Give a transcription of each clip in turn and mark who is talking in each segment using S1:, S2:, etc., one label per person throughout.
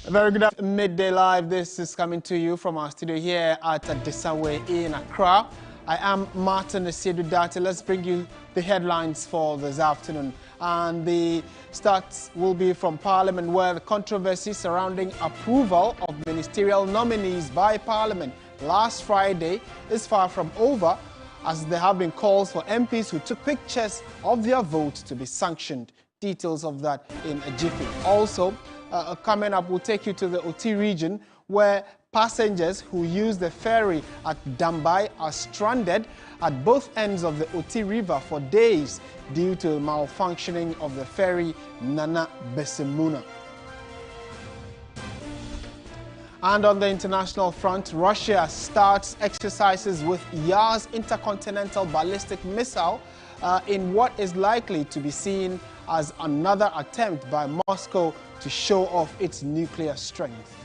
S1: A very good afternoon, Midday Live. This is coming to you from our studio here at Desawe in Accra. I am Martin Asiedu Dati. Let's bring you the headlines for this afternoon. And the starts will be from Parliament, where the controversy surrounding approval of ministerial nominees by Parliament last Friday is far from over, as there have been calls for MPs who took pictures of their vote to be sanctioned. Details of that in a jiffy. Also, coming up, we'll take you to the Oti region, where passengers who use the ferry at Dambai are stranded at both ends of the Oti River for days due to malfunctioning of the ferry Nana Besemuna. And on the international front, Russia starts exercises with Yars intercontinental ballistic missile in what is likely to be seen as another attempt by Moscow to show off its nuclear strength.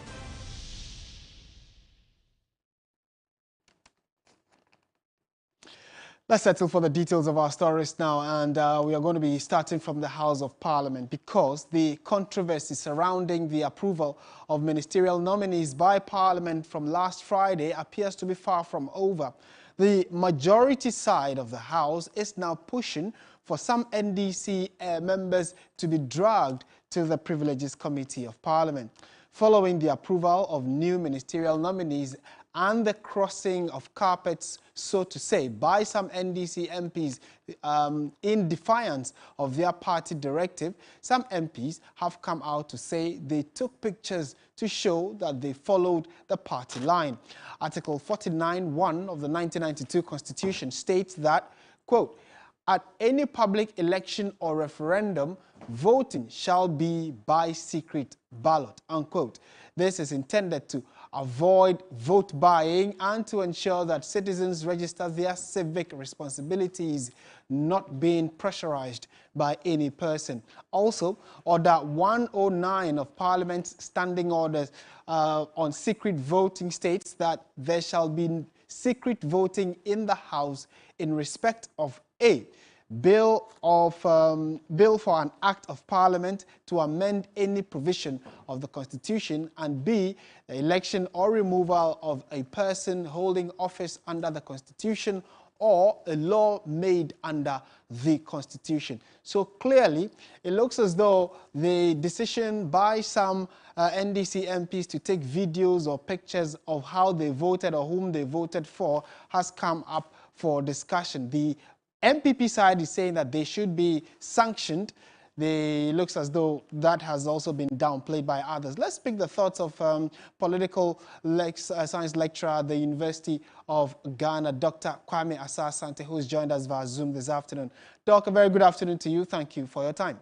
S1: Let's settle for the details of our stories now, and we are going to be starting from the House of Parliament, because the controversy surrounding the approval of ministerial nominees by Parliament from last Friday appears to be far from over. The majority side of the House is now pushing for some NDC members to be dragged to the Privileges Committee of Parliament, following the approval of new ministerial nominees and the crossing of carpets, so to say, by some NDC MPs in defiance of their party directive. Some MPs have come out to say they took pictures to show that they followed the party line. Article 49(1) of the 1992 Constitution states that, quote, "At any public election or referendum, voting shall be by secret ballot," unquote. This is intended to avoid vote buying and to ensure that citizens register their civic responsibilities, not being pressurized by any person. Also, Order 109 of Parliament's Standing Orders on secret voting states that there shall be secret voting in the House in respect of A, Bill for an Act of Parliament to amend any provision of the Constitution, and B, the election or removal of a person holding office under the Constitution or a law made under the Constitution. So clearly, it looks as though the decision by some NDC MPs to take videos or pictures of how they voted or whom they voted for has come up for discussion. The MPP side is saying that they should be sanctioned. It looks as though that has also been downplayed by others. Let's pick the thoughts of political science lecturer at the University of Ghana, Dr. Kwame Asah-Asante, who has joined us via Zoom this afternoon. Doc, a very good afternoon to you. Thank you for your time.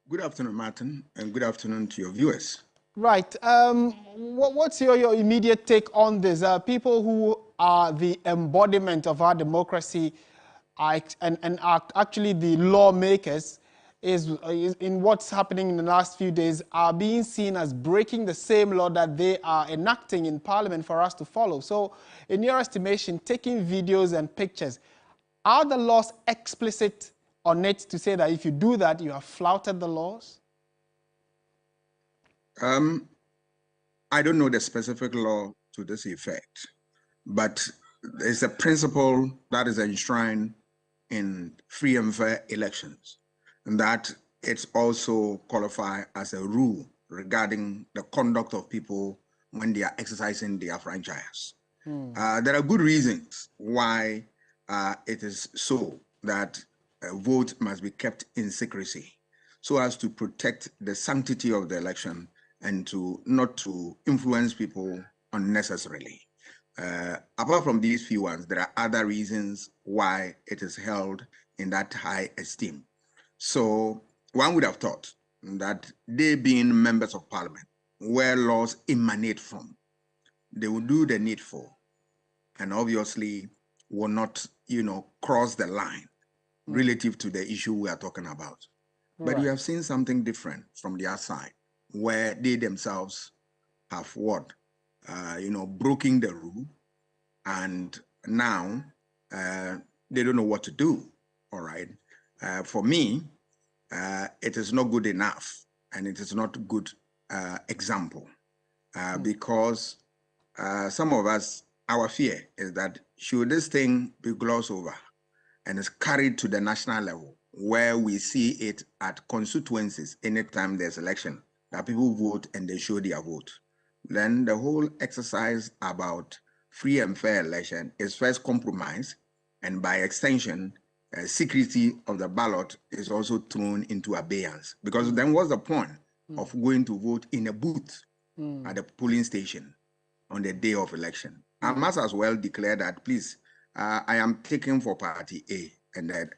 S2: Good afternoon, Martin, and good afternoon to your viewers.
S1: Right. What's your immediate take on this? People who are the embodiment of our democracy and are actually the lawmakers is in what's happening in the last few days are being seen as breaking the same law that they are enacting in Parliament for us to follow. So in your estimation, taking videos and pictures, are the laws explicit on it to say that if you do that, you have flouted the laws?
S2: I don't know the specific law to this effect, but there's a principle that is enshrined in free and fair elections, and that it's also qualified as a rule regarding the conduct of people when they are exercising their franchise. There are good reasons why it is so that a vote must be kept in secrecy, so as to protect the sanctity of the election and not to influence people unnecessarily. Apart from these few ones, there are other reasons why it is held in that high esteem. So one would have thought that they, being members of Parliament, where laws emanate from, they will do the needful and obviously will not, cross the line relative to the issue we are talking about. Right. But we have seen something different from their side, where they themselves have broken the rule, and now they don't know what to do. All right. For me, it is not good enough, and it is not good example because some of us, our fear is that should this thing be glossed over and is carried to the national level where we see it at constituencies anytime there's election, that people vote and they show their vote, then the whole exercise about free and fair election is first compromised, and by extension, secrecy of the ballot is also thrown into abeyance. Because then what's the point of going to vote in a booth at the polling station on the day of election? I must as well declare that, please, I am taking for party A, and that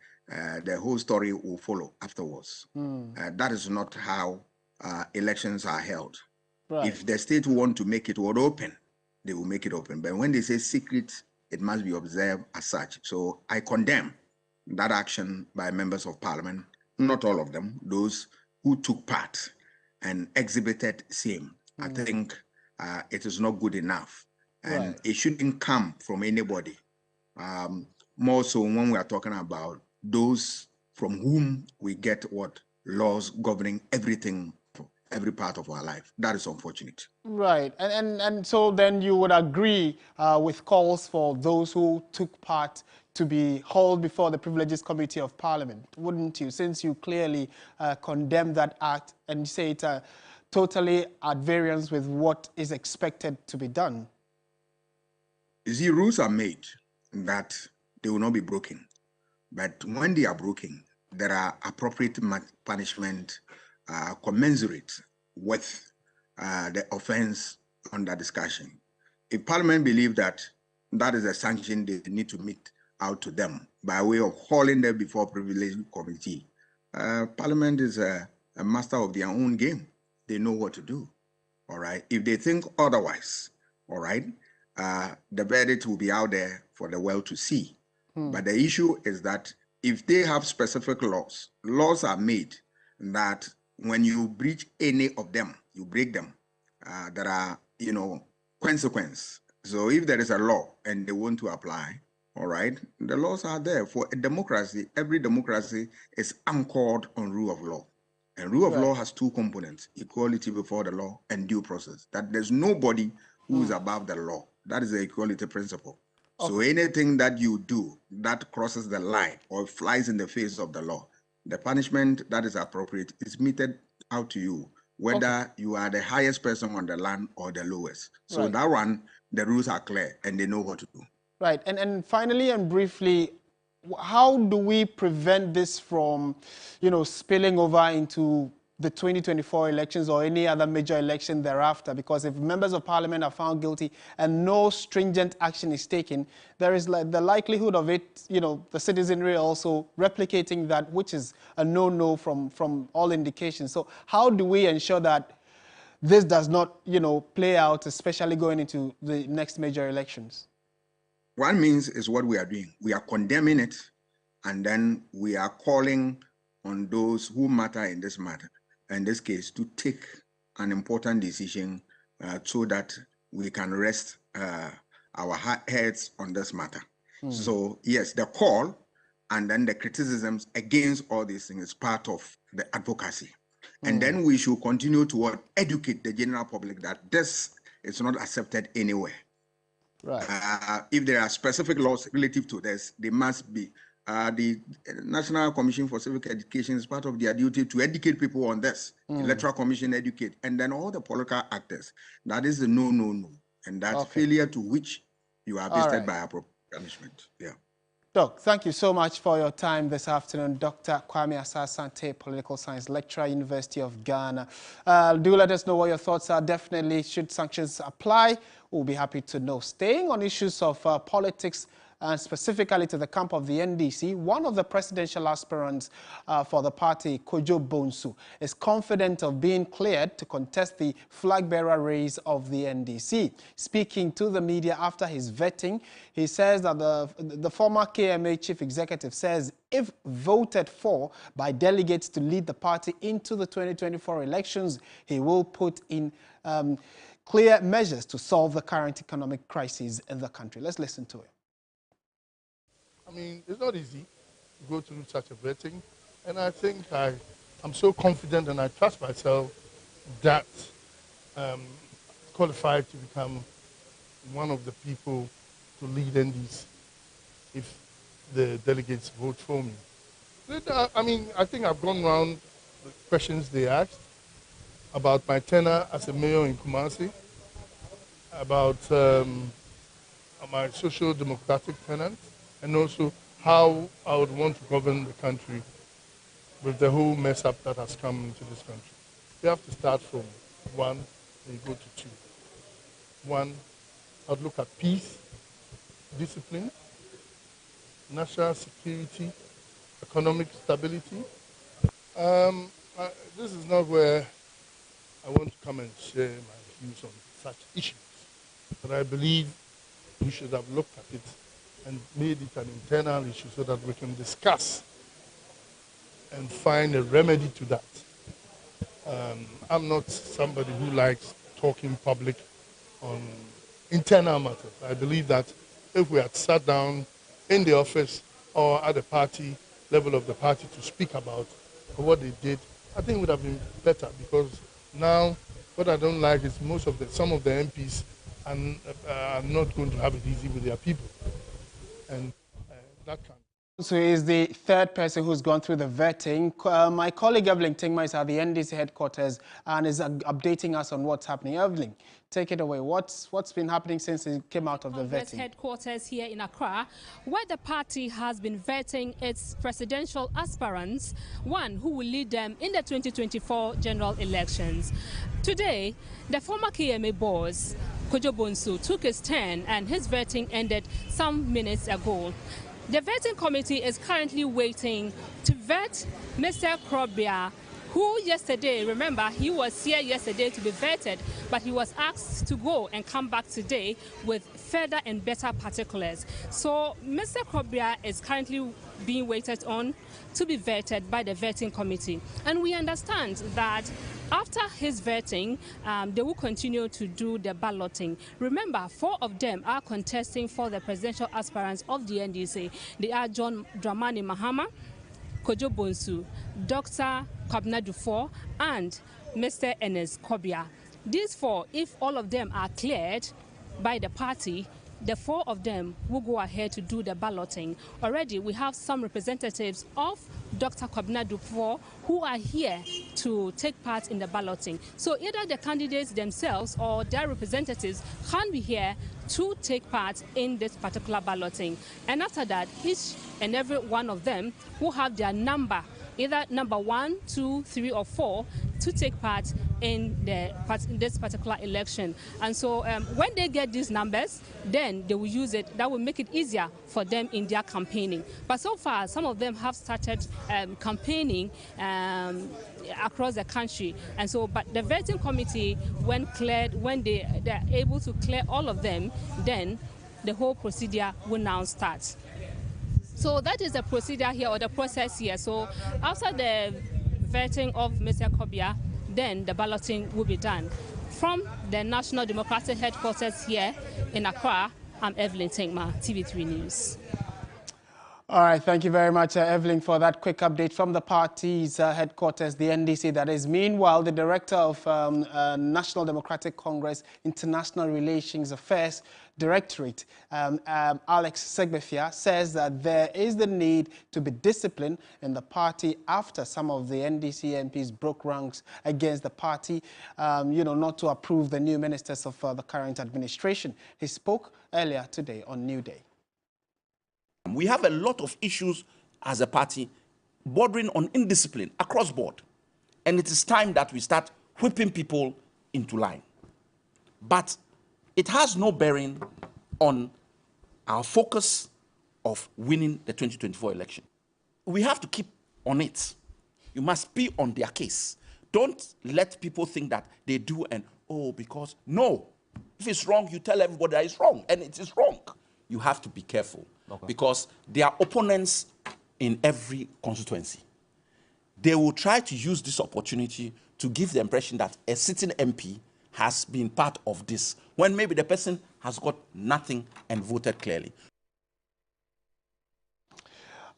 S2: the whole story will follow afterwards. That is not how elections are held. Right. If the state want to make it open, they will make it open. But when they say secret, it must be observed as such. So I condemn that action by members of parliament, not all of them, those who took part and exhibited same. I think it is not good enough. And it shouldn't come from anybody. More so when we are talking about those from whom we get what laws governing everything, every part of our life. That is unfortunate.
S1: Right. And so then you would agree with calls for those who took part to be hauled before the Privileges Committee of Parliament, wouldn't you? Since you clearly condemn that act and say it's totally at variance with what is expected to be done.
S2: You see, rules are made that they will not be broken. But when they are broken, there are appropriate punishment commensurate with the offense under discussion. If Parliament believes that that is a sanction they need to mete out to them by way of hauling them before Privilege Committee, Parliament is a master of their own game. They know what to do, all right? If they think otherwise, all right, the verdict will be out there for the world to see. But the issue is that if they have specific laws are made that when you breach any of them, you break them, there are, consequences. So if there is a law and they want to apply, all right, the laws are there. For a democracy, every democracy is anchored on rule of law. And rule of law has two components: equality before the law and due process. That there's nobody who is above the law. That is the equality principle. So anything that you do that crosses the line or flies in the face of the law, the punishment that is appropriate is meted out to you, whether you are the highest person on the land or the lowest. So that one, the rules are clear and they know what to do.
S1: Right. And finally and briefly, how do we prevent this from, spilling over into the 2024 elections or any other major election thereafter? Because if members of parliament are found guilty and no stringent action is taken, there is the likelihood of it, the citizenry also replicating that, which is a no-no from all indications. So how do we ensure that this does not, play out, especially going into the next major elections?
S2: One means is what we are doing. We are condemning it, and then we are calling on those who matter in this matter, in this case, to take an important decision so that we can rest our heads on this matter. So yes, the call and then the criticisms against all these things is part of the advocacy. And then we should continue to educate the general public that this is not accepted anywhere. Right. If there are specific laws relative to this, they must be. The National Commission for Civic Education is part of their duty to educate people on this. Electoral Commission educate, and then all the political actors. That is the no. And that's failure to which you are visited by appropriate punishment. Yeah.
S1: Doc, thank you so much for your time this afternoon. Dr. Kwame Asah-Sante, Political Science Lecturer, University of Ghana. Do let us know what your thoughts are. Definitely, should sanctions apply, we'll be happy to know. Staying on issues of politics, and specifically to the camp of the NDC, one of the presidential aspirants for the party, Kojo Bonsu, is confident of being cleared to contest the flag bearer race of the NDC. Speaking to the media after his vetting, he says that the former KMA chief executive says if voted for by delegates to lead the party into the 2024 elections, he will put in clear measures to solve the current economic crisis in the country. Let's listen to it.
S3: I mean, it's not easy to go through such a vetting, and I think I'm so confident and I trust myself that qualified to become one of the people to lead NDC if the delegates vote for me. I mean, I think I've gone around the questions they asked about my tenure as a mayor in Kumasi, about my social democratic tenant, and also how I would want to govern the country with the whole mess up that has come into this country. You have to start from 1 and you go to 2. 1, I'd look at peace, discipline, national security, economic stability. This is not where I want to come and share my views on such issues, but I believe we should have looked at it and made it an internal issue so that we can discuss and find a remedy to that. I'm not somebody who likes talking public on internal matters. I believe that if we had sat down in the office or at the party level of the party to speak about what they did, I think it would have been better, because now what I don't like is some of the MPs are not going to have it easy with their people, and that can.
S1: So is the third person who's gone through the vetting. My colleague Evelyn Tingma is at the NDC headquarters and is updating us on what's happening. Evelyn, take it away. What's been happening since it came out of the vetting?
S4: Headquarters here in Accra, where the party has been vetting its presidential aspirants, one who will lead them in the 2024 general elections. Today, the former KMA boss, Kojo Bonsu, took his turn and his vetting ended some minutes ago. The vetting committee is currently waiting to vet Mr. Krobia, who yesterday, remember, he was here yesterday to be vetted, but he was asked to go and come back today with further and better particulars. So Mr. Krobia is currently being waited on to be vetted by the vetting committee. And we understand that after his vetting, they will continue to do the balloting. Remember, 4 of them are contesting for the presidential aspirants of the NDC. They are John Dramani Mahama, Kojo Bonsu, Dr. Kwabena Duffuor, and Mr. Ernest Kobia. These 4, if all of them are cleared by the party, the 4 of them will go ahead to do the balloting. Already, we have some representatives of Dr. Kwabena Duffuor who are here to take part in the balloting. So either the candidates themselves or their representatives can be here to take part in this particular balloting. And after that, each and every one of them will have their number, either number 1, 2, 3, or 4, to take part in this particular election. And so when they get these numbers, then they will use it. That will make it easier for them in their campaigning. But so far, some of them have started campaigning across the country. And so, but the vetting committee, when they're able to clear all of them, then the whole procedure will now start. So that is the procedure here, or the process here. So after the vetting of Mr. Kobia, then the balloting will be done. From the National Democratic Headquarters here in Accra, I'm Evelyn Tingma, TV3 News.
S1: All right, thank you very much, Evelyn, for that quick update from the party's headquarters, the NDC, that is. Meanwhile, the director of National Democratic Congress International Relations Affairs Directorate, Alex Segbefia, says that there is the need to be disciplined in the party after some of the NDC MPs broke ranks against the party, not to approve the new ministers of the current administration. He spoke earlier today on New Day.
S5: We have a lot of issues as a party bordering on indiscipline across board. And it is time that we start whipping people into line. But it has no bearing on our focus of winning the 2024 election. We have to keep on it. You must be on their case. Don't let people think that they do and, because, no. If it's wrong, you tell everybody that it's wrong, and it is wrong. You have to be careful. Okay. Because there are opponents in every constituency. They will try to use this opportunity to give the impression that a sitting MP has been part of this, when maybe the person has got nothing and voted clearly.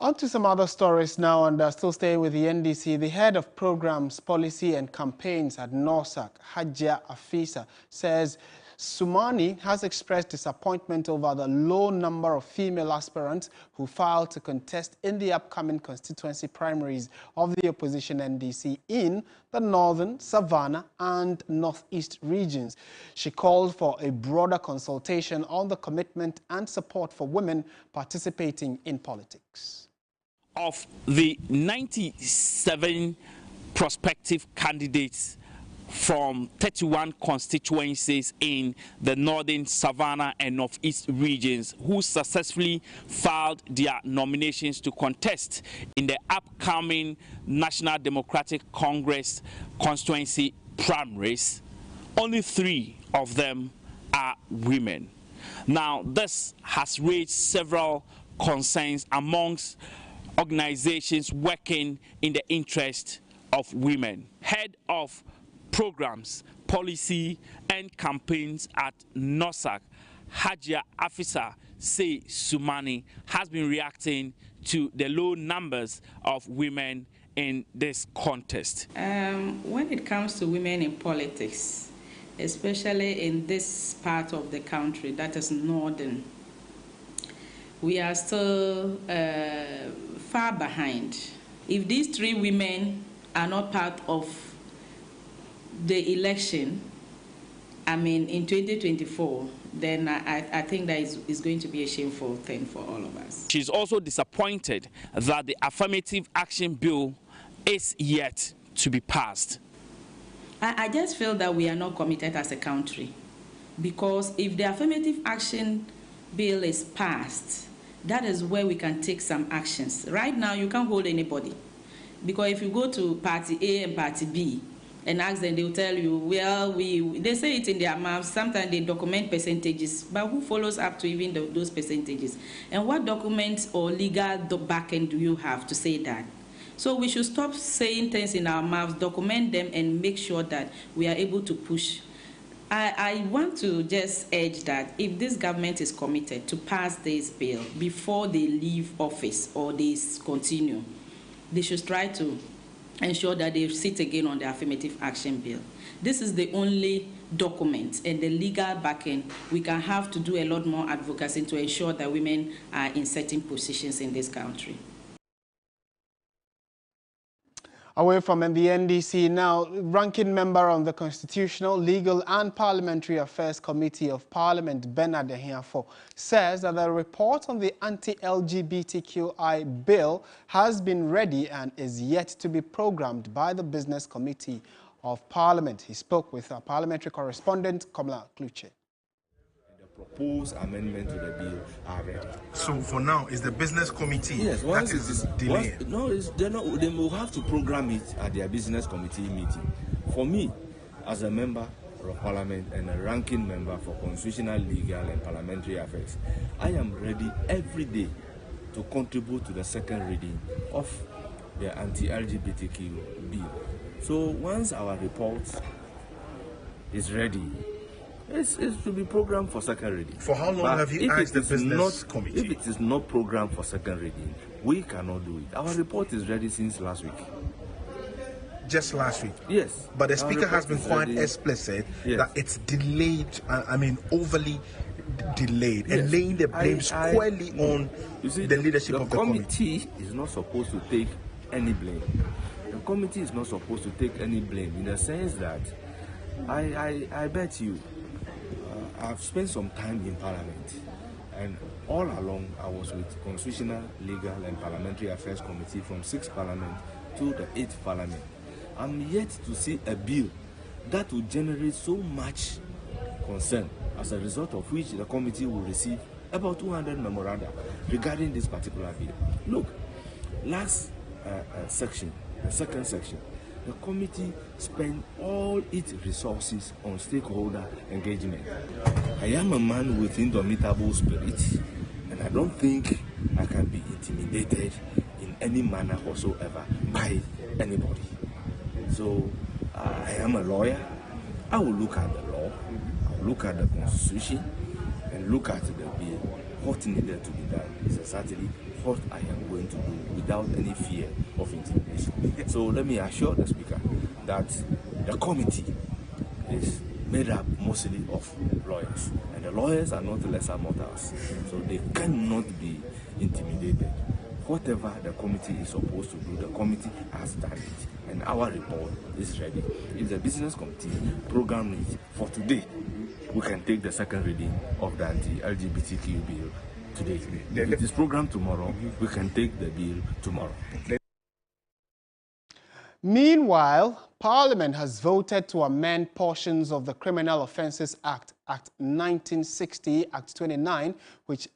S1: On to some other stories now, and still staying with the NDC. The head of programs, policy and campaigns at NORSAC, Hajia Afisa, says Sumani has expressed disappointment over the low number of female aspirants who filed to contest in the upcoming constituency primaries of the opposition NDC in the northern, Savannah and northeast regions. She called for a broader consultation on the commitment and support for women participating in politics.
S6: Of the 97 prospective candidates from 31 constituencies in the northern, Savannah and northeast regions who successfully filed their nominations to contest in the upcoming National Democratic Congress constituency primaries, only 3 of them are women. Now, this has raised several concerns amongst organizations working in the interest of women. Head of programs, policy and campaigns at NORSAC, Hajia Afisa, say Sumani has been reacting to the low numbers of women in this contest.
S7: When it comes to women in politics, especially in this part of the country, that is northern, we are still far behind. If these 3 women are not part of the election, I mean, in 2024, then I think that is going to be a shameful thing for all of us.
S6: She's also disappointed that the Affirmative Action Bill is yet to be passed.
S7: I just feel that we are not committed as a country, because if the Affirmative Action Bill is passed, that is where we can take some actions. Right now, you can't hold anybody, because if you go to Party A and Party B and ask them, they will tell you, well, they say it in their mouths. Sometimes they document percentages, but who follows up to even those percentages? And what documents or legal backend do you have to say that? So we should stop saying things in our mouths, document them, and make sure that we are able to push. I want to just urge that if this government is committed to pass this bill before they leave office or they continue, they should try to ensure that they sit again on the Affirmative Action Bill. This is the only document and the legal backing we can have to do a lot more advocacy to ensure that women are in certain positions in this country.
S1: Away from the NDC now, ranking member on the Constitutional, Legal and Parliamentary Affairs Committee of Parliament, Bernard Ahiafo, says that the report on the anti-LGBTQI bill has been ready and is yet to be programmed by the Business Committee of Parliament. He spoke with our parliamentary correspondent, Kamala Kluche.
S8: Proposed amendment to the bill are ready.
S9: So for now, is the business committee that is delayed?
S8: They will have to program it at their business committee meeting. For me, as a member of parliament and a ranking member for constitutional, legal and parliamentary affairs, I am ready every day to contribute to the second reading of the anti-LGBTQ bill. So once our report is ready, it should be programmed for second reading.
S9: For how long have you asked the business committee?
S8: If it is not programmed for second reading, we cannot do it. Our report is ready since last week.
S9: Just last week?
S8: Yes.
S9: But the speaker has been quite explicit that it's delayed, overly delayed, and laying the blame squarely on the leadership of the committee.
S8: The committee is not supposed to take any blame. The committee is not supposed to take any blame in the sense that I bet you, I've spent some time in Parliament, and all along I was with Constitutional, Legal and Parliamentary Affairs Committee from 6th Parliament to the 8th Parliament. I'm yet to see a bill that will generate so much concern, as a result of which the committee will receive about 200 memoranda regarding this particular bill. Look, last section, the second section, the committee spent all its resources on stakeholder engagement. I am a man with indomitable spirit, and I don't think I can be intimidated in any manner whatsoever by anybody. So I am a lawyer. I will look at the law, I will look at the constitution, and look at the bill, what needed to be done. It's certainly what I am going to do without any fear of intimidation. So let me assure the Speaker that the committee is made up mostly of lawyers, and the lawyers are not lesser mortals, so they cannot be intimidated. Whatever the committee is supposed to do, the committee has done it, and our report is ready. If the business committee program it for today, we can take the second reading of the anti-LGBTQ bill today. If it is programmed tomorrow, we can take the bill tomorrow.
S1: Meanwhile, Parliament has voted to amend portions of the Criminal Offences Act, Act 1960, Act 29, which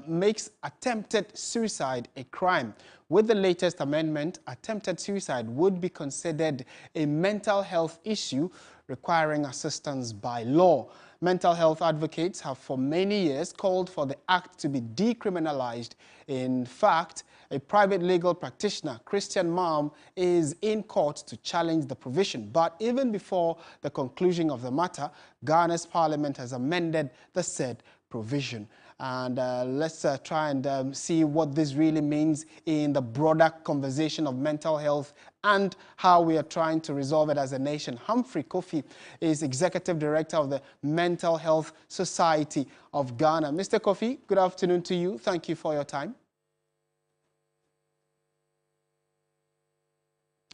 S1: makes attempted suicide a crime. With the latest amendment, attempted suicide would be considered a mental health issue requiring assistance by law. Mental health advocates have for many years called for the act to be decriminalized. In fact, a private legal practitioner, Christian Malm, is in court to challenge the provision. But even before the conclusion of the matter, Ghana's parliament has amended the said provision. And let's try and see what this really means in the broader conversation of mental health and how we are trying to resolve it as a nation. Humphrey Kofi is Executive Director of the Mental Health Society of Ghana. Mr. Kofi, good afternoon to you. Thank you for your time.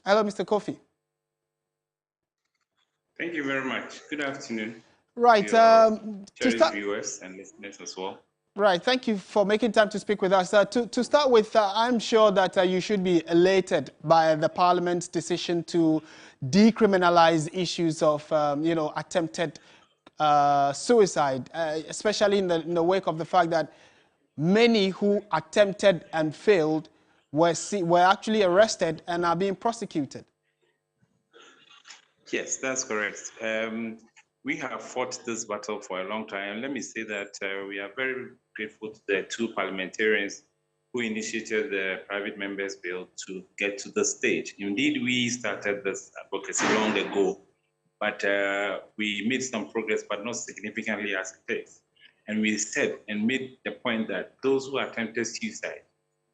S1: Hello, Mr. Kofi.
S10: Thank you very much. Good afternoon.
S1: Right.
S10: To start, viewers and listeners as well.
S1: Right. Thank you for making time to speak with us. To start with, I'm sure that you should be elated by the Parliament's decision to decriminalize issues of, attempted suicide, especially in the wake of the fact that many who attempted and failed were actually arrested and are being prosecuted.
S10: Yes, that's correct. We have fought this battle for a long time. Let me say that we are very grateful to the two parliamentarians who initiated the private members' bill to get to the stage. Indeed, we started this advocacy long ago, but we made some progress, but not significantly as it is. And we said and made the point that those who attempted suicide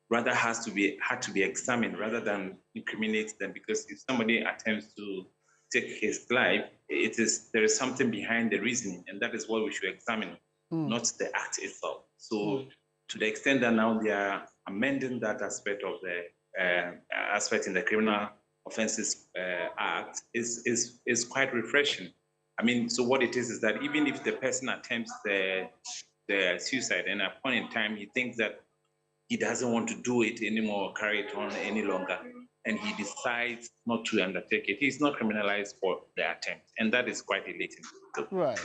S10: rather had to be examined rather than incriminate them, because if somebody attempts to take his life, there is something behind the reasoning, and that is what we should examine, not the act itself. So to the extent that now they are amending that aspect of the aspect in the Criminal Offences Act is quite refreshing. I mean, so what it is that even if the person attempts the suicide and at a point in time he thinks that he doesn't want to do it anymore, carry it on any longer, and he decides not to undertake it, he's not criminalized for the attempt. And that is quite elating.
S1: Right.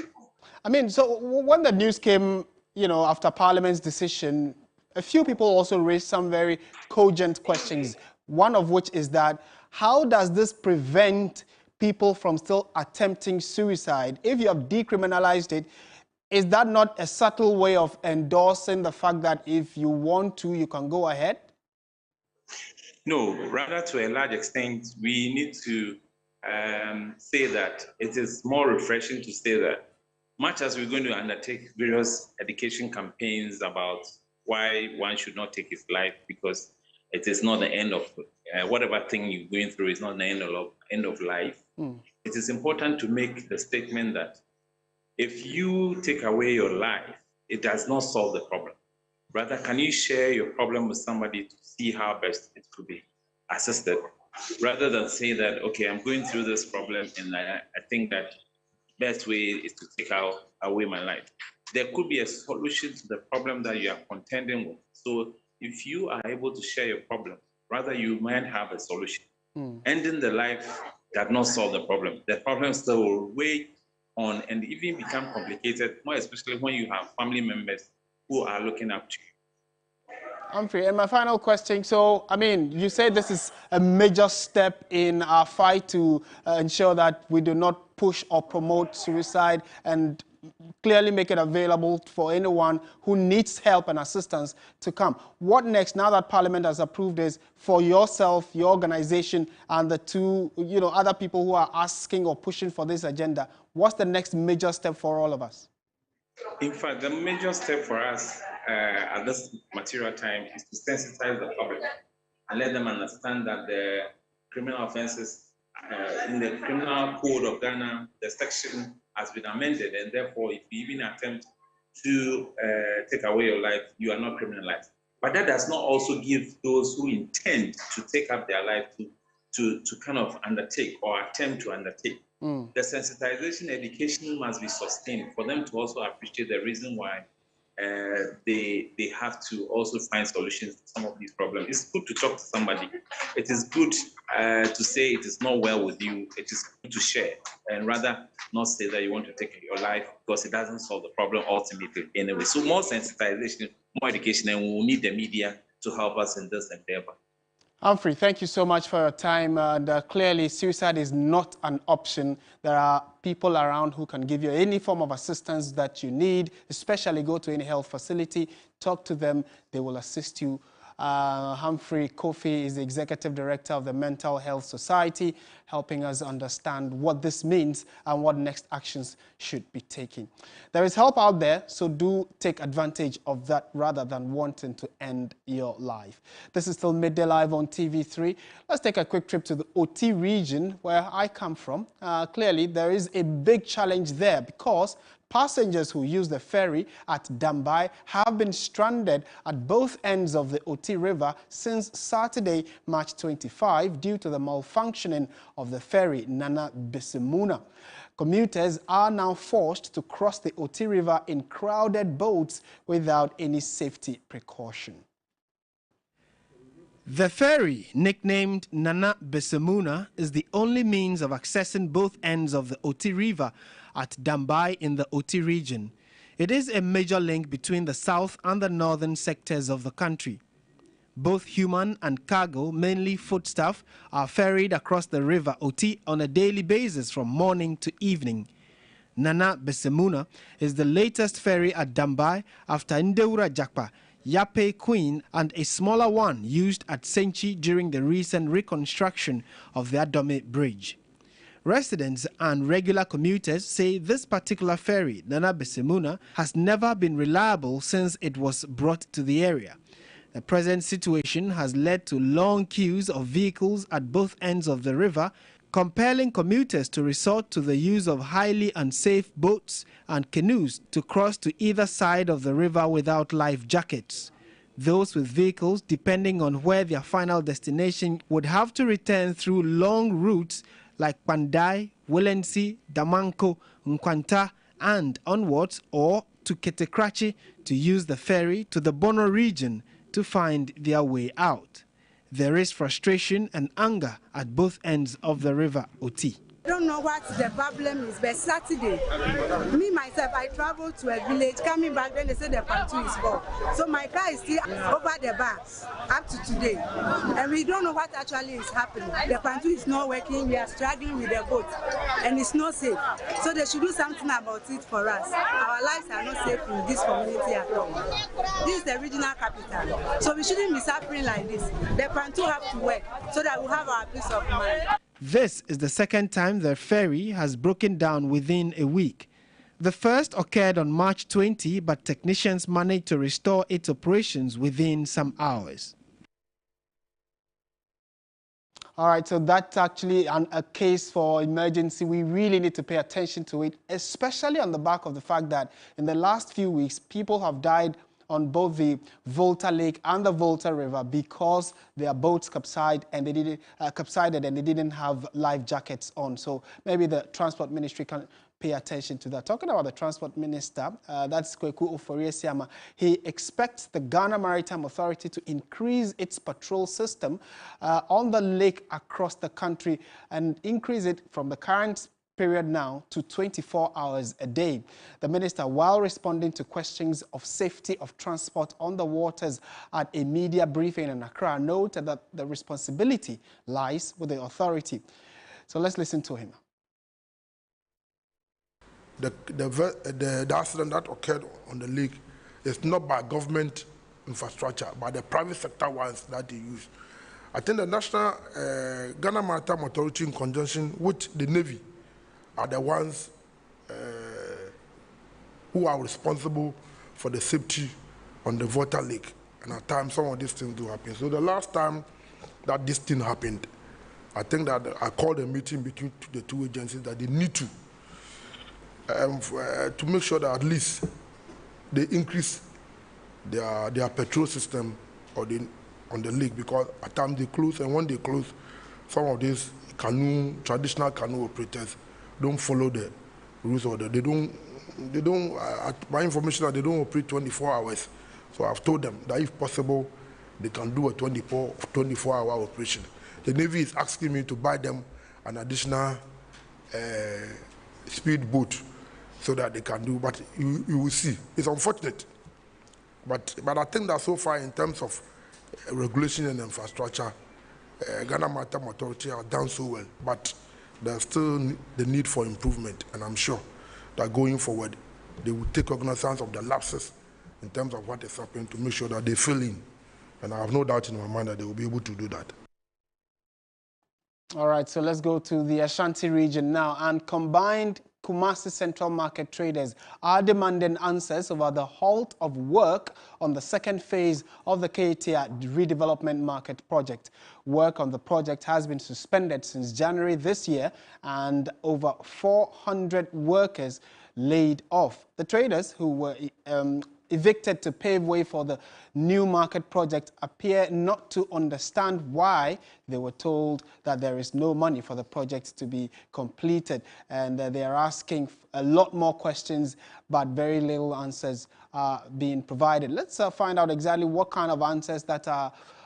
S1: I mean, so when the news came, after Parliament's decision, a few people also raised some very cogent questions, one of which is that how does this prevent people from still attempting suicide? If you have decriminalized it, is that not a subtle way of endorsing the fact that if you want to, you can go ahead?
S10: No, rather to a large extent, we need to say that it is more refreshing to say that much as we're going to undertake various education campaigns about why one should not take his life, because it is not the end of whatever thing you're going through is not the end of life. It is important to make the statement that if you take away your life, it does not solve the problem. Rather, can you share your problem with somebody to see how best it could be assisted, rather than say that, okay, I'm going through this problem and I think that best way is to take away my life. There could be a solution to the problem that you are contending with. So if you are able to share your problem, rather you might have a solution. Ending the life does not solve the problem. The problem still will weigh on and even become complicated, more especially when you have family members who are looking up to you.
S1: Humphrey, and my final question. So, I mean, you say this is a major step in our fight to ensure that we do not push or promote suicide and clearly make it available for anyone who needs help and assistance to come. What next, now that Parliament has approved this, for yourself, your organization, and the two, other people who are asking or pushing for this agenda? What's the next major step for all of us?
S10: In fact, the major step for us at this material time is to sensitize the public and let them understand that the criminal offenses in the criminal code of Ghana, the section has been amended, and therefore, if you even attempt to take away your life, you are not criminalized. But that does not also give those who intend to take up their life to kind of undertake or attempt to undertake. The sensitization education must be sustained for them to also appreciate the reason why they have to also find solutions to some of these problems. It's good to talk to somebody. It is good to say it is not well with you. It is good to share, and rather not say that you want to take your life, because it doesn't solve the problem ultimately anyway. So more sensitization, more education, and we will need the media to help us in this endeavor.
S1: Humphrey, thank you so much for your time. And clearly, suicide is not an option. There are people around who can give you any form of assistance that you need, especially go to any health facility, talk to them, they will assist you. Humphrey Kofi is the Executive Director of the Mental Health Society, helping us understand what this means and what next actions should be taken. There is help out there, so do take advantage of that rather than wanting to end your life. This is still Midday Live on TV3. Let's take a quick trip to the OT region where I come from. Clearly, there is a big challenge there because passengers who use the ferry at Dambai have been stranded at both ends of the Oti River since Saturday, March 25, due to the malfunctioning of the ferry Nana Bisimuna. Commuters are now forced to cross the Oti River in crowded boats without any safety precaution. The ferry, nicknamed Nana Bisimuna, is the only means of accessing both ends of the Oti River at Dambai in the Oti region. It is a major link between the south and the northern sectors of the country. Both human and cargo, mainly foodstuff, are ferried across the river Oti on a daily basis from morning to evening. Nana Bisimuna is the latest ferry at Dambai after Ndeura Jakpa, Yape Queen, and a smaller one used at Senchi during the recent reconstruction of the Adome Bridge. Residents and regular commuters say this particular ferry, Nana Bisimuna, has never been reliable since it was brought to the area. The present situation has led to long queues of vehicles at both ends of the river, compelling commuters to resort to the use of highly unsafe boats and canoes to cross to either side of the river without life jackets. Those with vehicles, depending on where their final destination, would have to return through long routes like Pandai, Willensi, Damanko, Nkwanta, and onwards, or to Ketekrachi to use the ferry to the Bono region to find their way out. There is frustration and anger at both ends of the river Oti.
S11: I don't know what the problem is, but Saturday, me myself, I traveled to a village, coming back, then they said the Pantu is full. So my car is still over the bar up to today. And we don't know what actually is happening. The Pantu is not working, we are struggling with the boat, and it's not safe. So they should do something about it for us. Our lives are not safe in this community at all. This is the regional capital. So we shouldn't be suffering like this. The Pantu have to work so that we have our peace of mind.
S1: This is the second time the ferry has broken down within a week. The first occurred on March 20, but technicians managed to restore its operations within some hours. All right, so that's actually a case for emergency. We really need to pay attention to it, especially on the back of the fact that in the last few weeks, people have died on both the Volta Lake and the Volta River because their boats capsized and they didn't have life jackets on. So maybe the Transport Ministry can pay attention to that. Talking about the Transport Minister, that's Kweku Ofori-Esiama, he expects the Ghana Maritime Authority to increase its patrol system on the lake across the country and increase it from the current period now to 24 hours a day. The minister, while responding to questions of safety of transport on the waters at a media briefing in Accra, noted that the responsibility lies with the authority. So let's listen to him.
S12: The accident that occurred on the lake is not by government infrastructure, but the private sector ones that they use. I think the National Ghana Maritime Authority, in conjunction with the Navy, are the ones who are responsible for the safety on the water leak. And at times, some of these things do happen. So the last time that this thing happened, I think that I called a meeting between the two agencies that they need to make sure that at least they increase their petrol system on the lake, because at times they close, and when they close, some of these traditional canoe operators don't follow the rules order. They don't. My information is that they don't operate 24 hours. So I've told them that if possible, they can do a 24-hour operation. The Navy is asking me to buy them an additional speed boat so that they can do, but you will see. It's unfortunate. But I think that so far in terms of regulation and infrastructure, Ghana Maritime Authority have done so well, but there's still the need for improvement, and I'm sure that going forward, they will take cognizance of the lapses in terms of what is happening to make sure that they fill in. And I have no doubt in my mind that they will be able to do that.
S1: All right, so let's go to the Ashanti region now. And combined Kumasi Central Market traders are demanding answers over the halt of work on the second phase of the Ketia Redevelopment Market project. Work on the project has been suspended since January this year, and over 400 workers laid off. The traders, who were evicted to pave way for the new market project, appear not to understand why they were told that there is no money for the project to be completed, and they are asking a lot more questions, but very little answers are being provided. Let's find out exactly what kind of answers that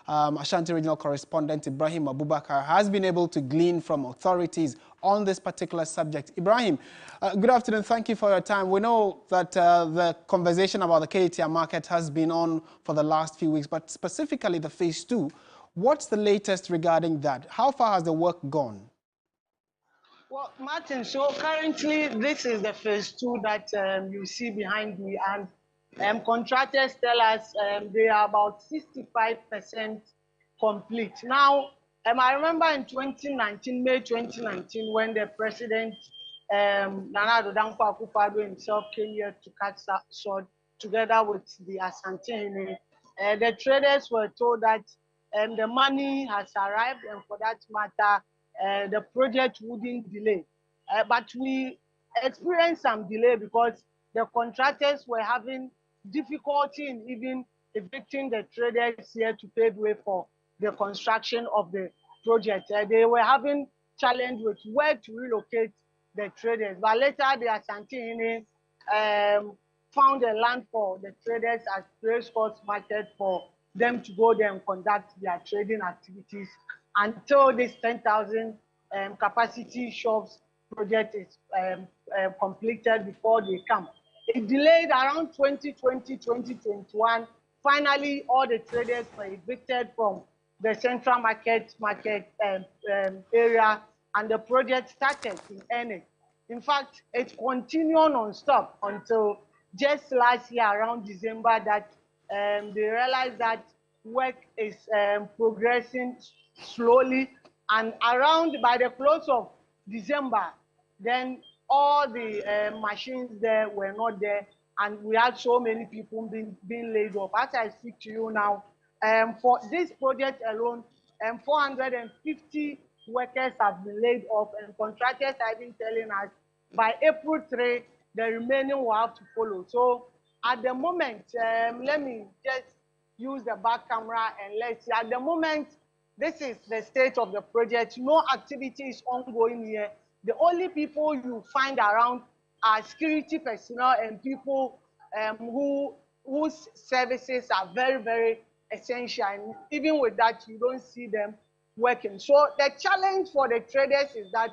S1: Ashanti Regional Correspondent Ibrahim Abubakar has been able to glean from authorities on this particular subject. Ibrahim, good afternoon. Thank you for your time. We know that the conversation about the Ketia market has been on for the last few weeks, but specifically the phase 2, what's the latest regarding that? How far has the work gone?
S13: Well, Martin, so currently this is the phase 2 that you see behind me, and contractors tell us they are about 65% complete. Now, I remember in 2019, May 2019, when the president, Nana Addo Dankwa Akufo-Addo himself, came here to cut sword together with the Asante, the traders were told that the money has arrived, and for that matter, the project wouldn't delay. But we experienced some delay because the contractors were having difficulty in even evicting the traders here to pave way for the construction of the project. They were having challenge with where to relocate the traders, but later the Asante found a land for the traders at Race Course Market for them to go there and conduct their trading activities until this 10,000 capacity shops project is completed before they come. It delayed around 2020, 2021. Finally, all the traders were evicted from the central market area, and the project started in earnest. In fact, it continued non-stop until just last year, around December, that they realized that work is progressing slowly, and by the close of December, then all the machines there were not there, and we had so many people being laid off. As I speak to you now, for this project alone, 450 workers have been laid off, and contractors have been telling us by April 3, the remaining will have to follow. So at the moment, let me just use the back camera and let's see. At the moment, this is the state of the project. No activity is ongoing here. The only people you find around are security personnel and people whose services are very, very essential. And even with that, you don't see them working. So the challenge for the traders is that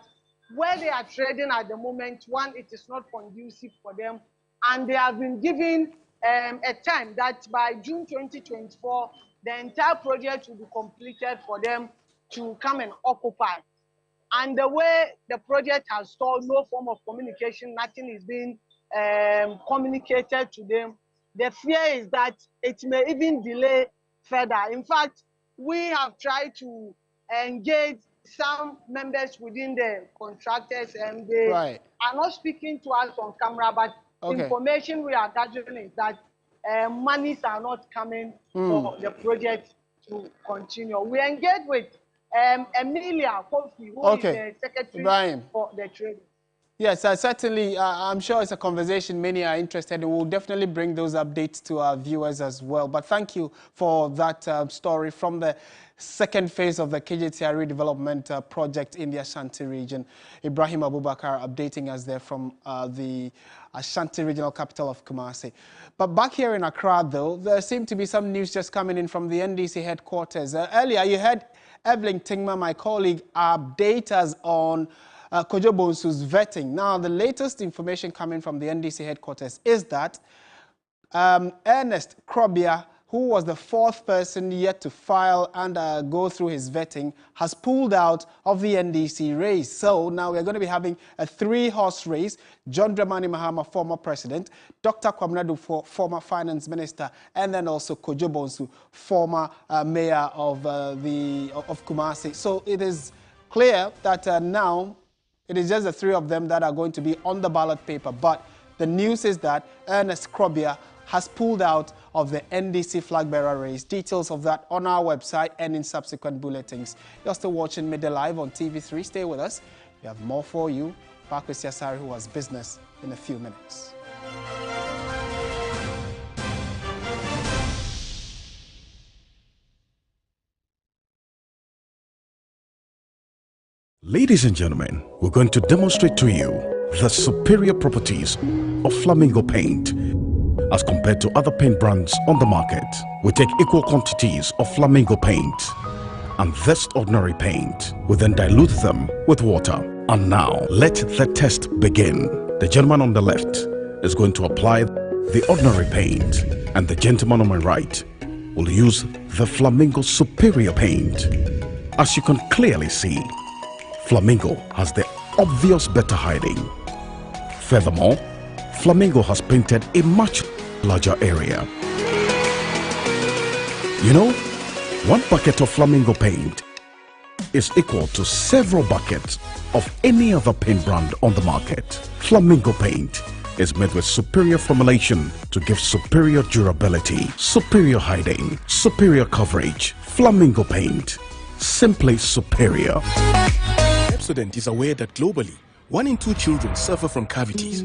S13: where they are trading at the moment, one, it is not conducive for them. And they have been given a time that by June 2024, the entire project will be completed for them to come and occupy. And the way the project has stalled, no form of communication, nothing is being communicated to them. The fear is that it may even delay further. In fact, we have tried to engage some members within the contractors, and they are not speaking to us on camera, but information we are gathering is that monies are not coming for the project to continue. We engage with Emilia Kofi, who is the secretary for the trade.
S1: Yes, certainly. I'm sure it's a conversation many are interested in. We'll definitely bring those updates to our viewers as well. But thank you for that story from the second phase of the KJTI redevelopment project in the Ashanti region. Ibrahim Abubakar updating us there from the Ashanti regional capital of Kumasi. But back here in Accra, though, there seemed to be some news just coming in from the NDC headquarters. Earlier, you heard Evelyn Tingma, my colleague, update us on Kojo Bonsu's vetting. Now, the latest information coming from the NDC headquarters is that Ernest Krobia, who was the fourth person yet to file and go through his vetting, has pulled out of the NDC race. So now we're going to be having a 3-horse race. John Dramani Mahama, former president, Dr. Kwabena Duffuor, former finance minister, and then also Kojo Bonsu, former mayor of Kumasi. So it is clear that now it is just the 3 of them that are going to be on the ballot paper. But the news is that Ernest Krobia has pulled out of the NDC flag bearer race. Details of that on our website and in subsequent bulletins. You're still watching Midday Live on TV3. Stay with us. We have more for you. Back with Yasari, who has business in a few minutes.
S14: Ladies and gentlemen, we're going to demonstrate to you the superior properties of Flamingo paint. As compared to other paint brands on the market, we take equal quantities of Flamingo paint and this ordinary paint. We then dilute them with water. And now, let the test begin. The gentleman on the left is going to apply the ordinary paint, and the gentleman on my right will use the Flamingo superior paint. As you can clearly see, Flamingo has the obvious better hiding. Furthermore, Flamingo has painted a much larger area. You know, 1 bucket of Flamingo paint is equal to several buckets of any other paint brand on the market. Flamingo paint is made with superior formulation to give superior durability, superior hiding, superior coverage. Flamingo paint, simply superior.
S15: Pepsodent is aware that globally, 1 in 2 children suffer from cavities.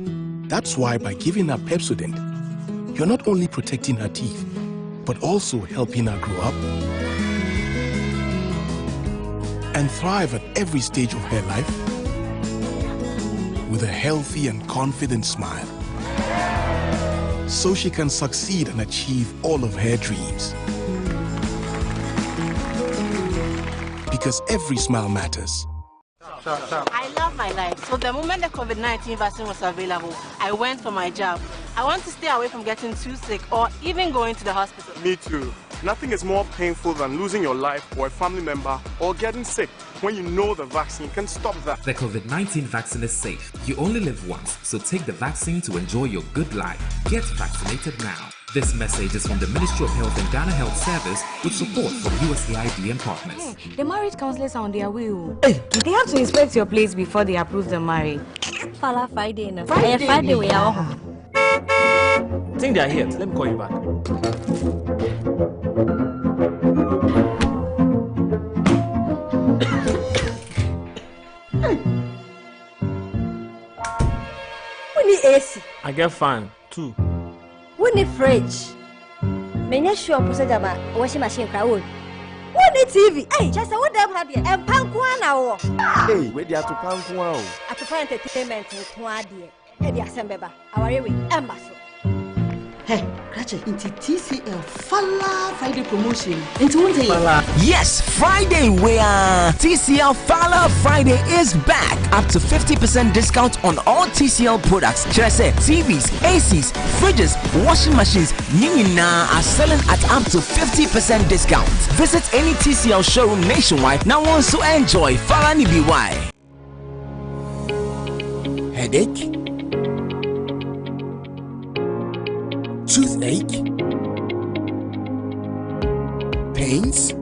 S15: That's why by giving her Pepsodent, you're not only protecting her teeth, but also helping her grow up and thrive at every stage of her life with a healthy and confident smile, so she can succeed and achieve all of her dreams. Because every smile matters.
S16: I love my life. So the moment the COVID-19 vaccine was available, I went for my jab. I want to stay away from getting too sick or even going to the hospital.
S17: Me too. Nothing is more painful than losing your life or a family member or getting sick when you know the vaccine can stop that.
S18: The COVID-19 vaccine is safe. You only live once, so take the vaccine to enjoy your good life. Get vaccinated now. This message is from the Ministry of Health and Ghana Health Service with support from USAID and partners.
S19: The marriage counselors are on their way. Hey, they have to inspect your place before they approve the marriage.
S20: Fala Friday now. Friday we are home.
S18: I think they are here. Let me call you back.
S20: We need AC.
S18: I get fan too.
S20: We need fridge. Many sure procedure ma washing machine crowd. We need TV. Hey, just what them have here. And Pankwana.
S18: Hey, where they are to Pankwana?
S20: At to find entertainment in Kwadi. Hey, the Assembeba. Our way, Embassy.
S21: Hey, Krache, into TCL Fala Friday promotion. Into one day.
S22: Yes, Friday we are. TCL Fala Friday is back. Up to 50% discount on all TCL products. Should I say TVs, ACs, fridges, washing machines, Nina are selling at up to 50% discount. Visit any TCL showroom nationwide now wants to enjoy Fala Nibiwai.
S23: Headache? Toothache? Pains?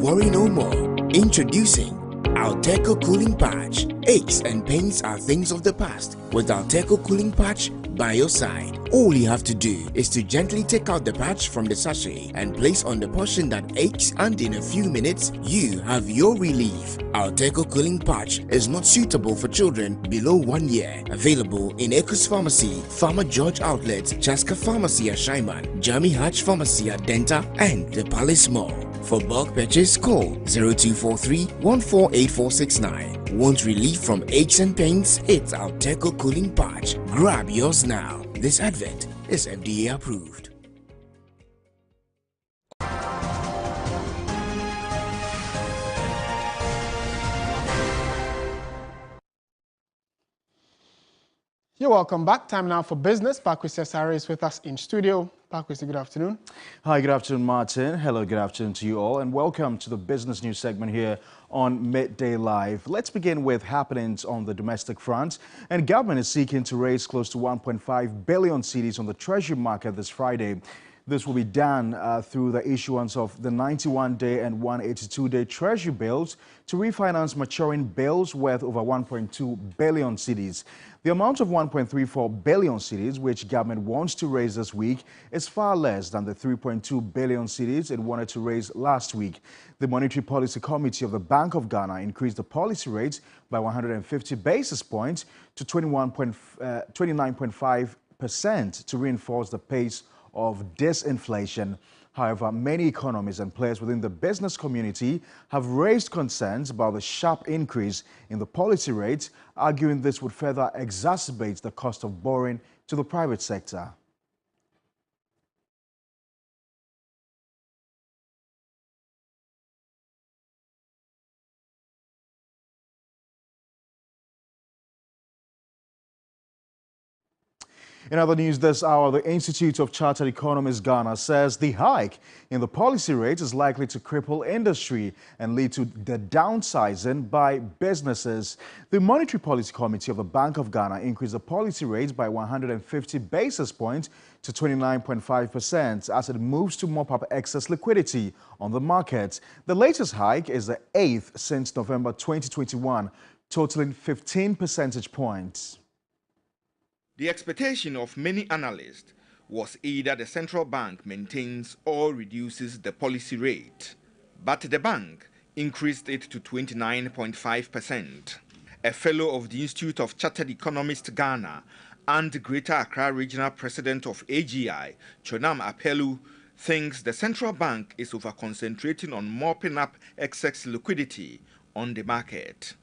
S23: Worry no more. Introducing Alteco Cooling Patch. Aches and pains are things of the past with Alteco Cooling Patch by your side. All you have to do is to gently take out the patch from the sachet and place on the portion that aches, and in a few minutes, you have your relief. Alteco Cooling Patch is not suitable for children below 1 year. Available in Ecos Pharmacy, Farmer George Outlet, Chaska Pharmacy at Shaiman, Jamie Hatch Pharmacy at Denta, and the Palace Mall. For bulk purchase, call 0243 148469. Want relief from aches and pains? It's Alteco Cooling Patch. Grab yours now. This advert is FDA approved.
S1: You're welcome back. Time now for business. Pakwesi Asare is with us in studio. Pakwesi, good afternoon.
S2: Hi, good afternoon, Martin. Hello, good afternoon to you all, and welcome to the business news segment here on Midday Live. Let's begin with happenings on the domestic front. And government is seeking to raise close to 1.5 billion cedis on the treasury market this Friday. This will be done through the issuance of the 91-day and 182-day treasury bills to refinance maturing bills worth over 1.2 billion cedis. The amount of 1.34 billion cedis, which government wants to raise this week, is far less than the 3.2 billion cedis it wanted to raise last week. The Monetary Policy Committee of the Bank of Ghana increased the policy rate by 150 basis points to 29.5% to reinforce the pace of disinflation. However, many economists and players within the business community have raised concerns about the sharp increase in the policy rate, arguing this would further exacerbate the cost of borrowing to the private sector. In other news this hour, the Institute of Chartered Economists Ghana says the hike in the policy rate is likely to cripple industry and lead to the downsizing by businesses. The Monetary Policy Committee of the Bank of Ghana increased the policy rate by 150 basis points to 29.5% as it moves to mop up excess liquidity on the market. The latest hike is the 8th since November 2021, totaling 15 percentage points.
S3: The expectation of many analysts was either the central bank maintains or reduces the policy rate, but the bank increased it to 29.5%. A fellow of the Institute of Chartered Economists Ghana and Greater Accra Regional President of AGI, Chonam Apelu, thinks the central bank is over-concentrating on mopping up excess liquidity on the market.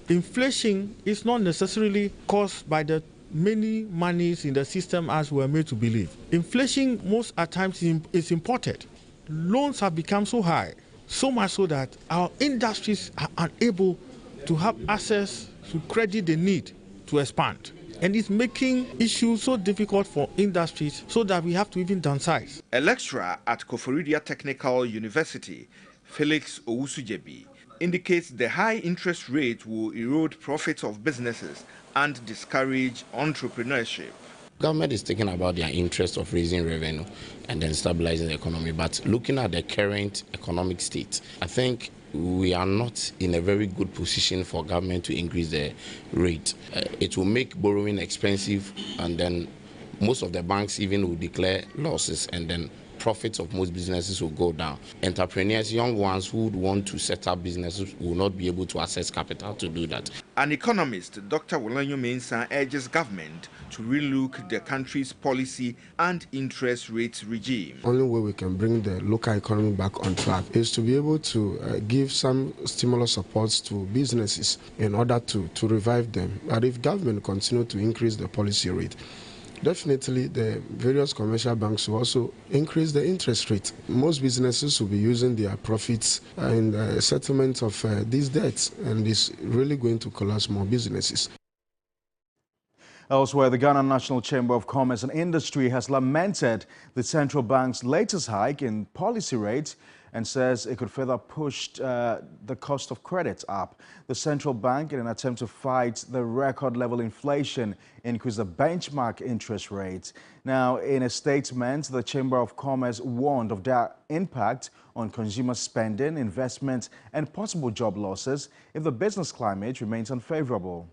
S4: Inflation is not necessarily caused by the many monies in the system as we are made to believe. Inflation most at times is imported. Loans have become so high, so much so that our industries are unable to have access to credit they need to expand. And it's making issues so difficult for industries so that we have to even downsize.
S3: A lecturer at Koforidia Technical University, Felix Owusujebi, indicates the high interest rate will erode profits of businesses and discourage entrepreneurship.
S24: Government is thinking about their interest of raising revenue and then stabilizing the economy, but looking at the current economic state, I think we are not in a very good position for government to increase the rate. It will make borrowing expensive, and then most of the banks even will declare losses, and then profits of most businesses will go down. Entrepreneurs, young ones who would want to set up businesses, will not be able to access capital to do that.
S3: An economist, Dr. Wolanyo Mensah, urges government to relook the country's policy and interest rates regime.
S12: Only way we can bring the local economy back on track is to be able to give some stimulus supports to businesses in order to revive them. But if government continue to increase the policy rate, definitely the various commercial banks will also increase the interest rate. Most businesses will be using their profits in the settlement of these debts, and it's really going to collapse more businesses.
S2: Elsewhere, the Ghana National Chamber of Commerce and Industry has lamented the central bank's latest hike in policy rates and says it could further push the cost of credit up. The central bank, in an attempt to fight the record-level inflation, increased the benchmark interest rate. Now, in a statement, the Chamber of Commerce warned of their impact on consumer spending, investment, and possible job losses if the business climate remains unfavorable.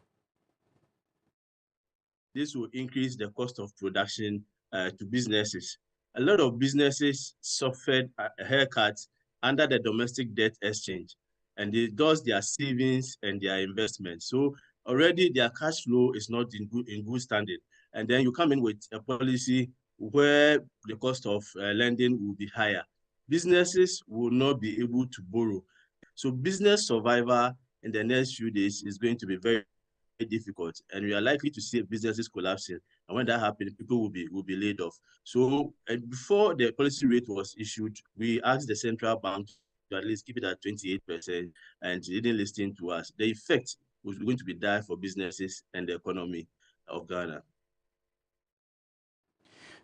S25: This will increase the cost of production
S5: to businesses. A lot of businesses suffered a haircut under the domestic debt exchange, and they lost their savings and their investments. So already their cash flow is not in good standing. And then you come in with a policy where the cost of lending will be higher. Businesses will not be able to borrow. So business survival in the next few days is going to be very difficult, and we are likely to see businesses collapsing. And when that happens, people will be laid off. So before the policy rate was issued, we asked the central bank to at least keep it at 28%, and they didn't listen to us. The effect was going to be dire for businesses and the economy of Ghana.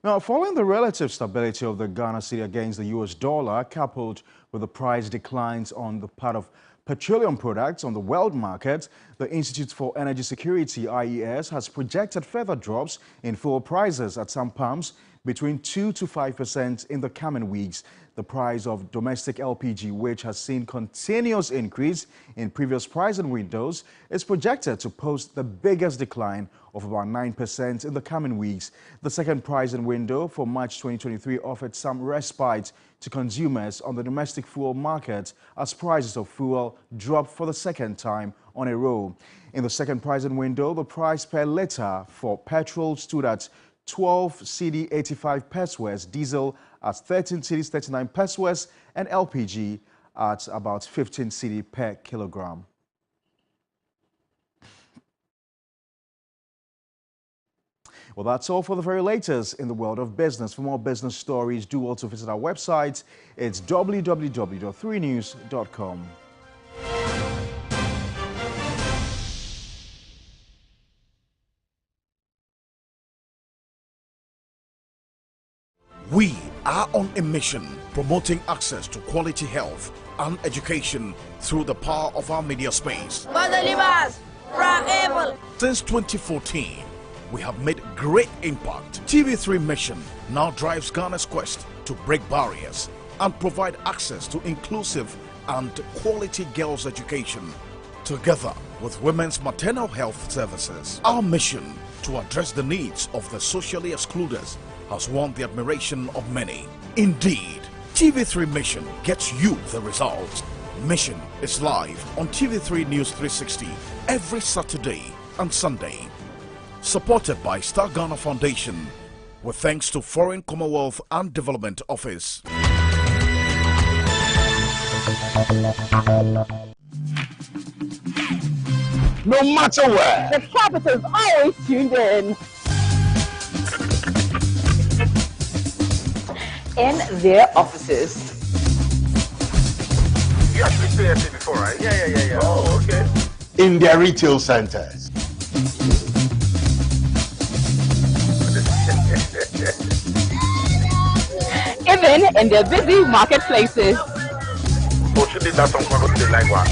S2: Now, following the relative stability of the Ghana cedi against the US dollar, coupled with the price declines on the part of petroleum products on the world market, the Institute for Energy Security, IES, has projected further drops in fuel prices at some pumps between 2 to 5% in the coming weeks. The price of domestic LPG, which has seen continuous increase in previous pricing windows, is projected to post the biggest decline of about 9% in the coming weeks. The second pricing window for March 2023 offered some respite to consumers on the domestic fuel market as prices of fuel dropped for the second time on a row. In the second pricing window, the price per litre for petrol stood at 12 cedi 85 pesos, diesel at 13 cedis 39 pesos, and LPG at about 15 cedi per kilogram. Well, that's all for the very latest in the world of business. For more business stories, do also visit our website. It's www.3news.com.
S14: We are on a mission promoting access to quality health and education through the power of our media space. Since 2014, we have made great impact. TV3 mission now drives Ghana's quest to break barriers and provide access to inclusive and quality girls' education, together with women's maternal health services. Our mission to address the needs of the socially excluded has won the admiration of many. Indeed, TV3 Mission gets you the results. Mission is live on TV3 News 360 every Saturday and Sunday. Supported by Star Ghana Foundation, with thanks to Foreign Commonwealth and Development Office.
S6: No matter where, the Capitals always tuned in. In their offices.
S7: You actually played it before, right? Yeah. Oh, okay.
S6: In their retail centers. Even in their busy marketplaces.
S7: Fortunately, that's something they like one.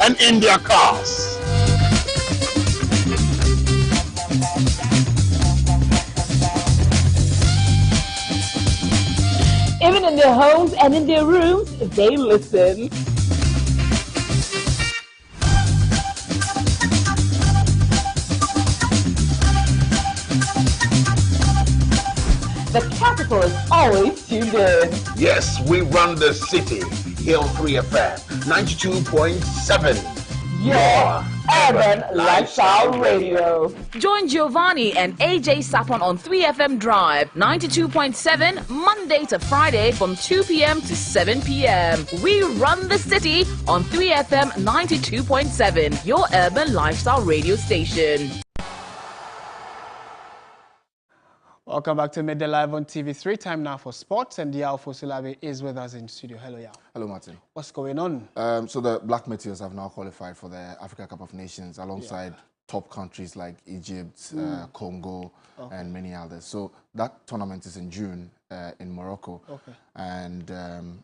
S6: And in their cars. Even in their homes and in their rooms, they listen. The capital is always tuned in.
S7: Yes, we run the city. Hill 3 FM 92.7.
S6: Your Urban Lifestyle Radio.
S9: Join Giovanni and AJ Sapon on 3FM Drive 92.7 Monday to Friday from 2 p.m. to 7 p.m. We run the city on 3FM 92.7, your urban lifestyle radio station.
S1: Welcome back to Midday Live on TV3. Time now for sports, and Yao Fosilabe is with us in studio. Hello, Yao.
S25: Hello, Martin.
S1: What's going on?
S25: So the Black Meteors have now qualified for the Africa Cup of Nations alongside
S8: top countries like Egypt, Congo, and many others. So that tournament is in June in Morocco. Okay. And